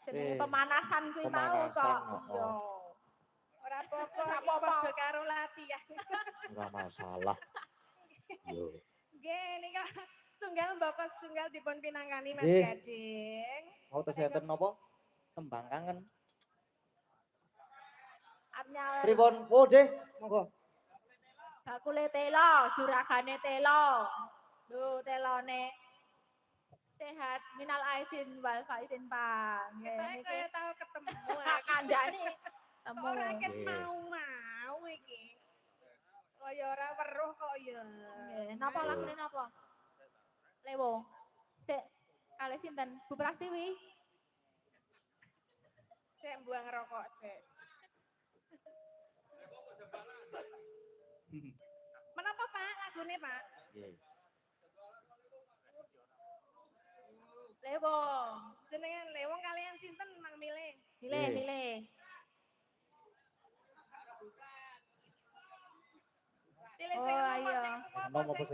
Jenenge pemanasan kuwi mau kok. Yo. Ora apa-apa, padha karo latihan. Ora masalah. Yo. Nggih, nika setunggal bapak setunggal dipun pinangkani Mas Nggih. Gading. Mau tes enten napa? Tembang kangen. Arnya Pripun? Oh, nggih, monggo. bakule telo, juragane telo. Lho, telone sehat minal aidin wal faizin Pak. Ketoke kaya tau ketemu. Kandhane temu. Ora ket mau iki. Kaya ora weruh kok ya. Nggih, napa lagune napa? Lewo. Sik kalih sinten? Bu Prastiwi. Sik mbuang rokok sik. Menapa Pak lagune Pak? Nggih. Lewo. Jenenge Lewong kalian sinten Mang Mile? Milih, milih. Pilih sing enom apa sing apa sing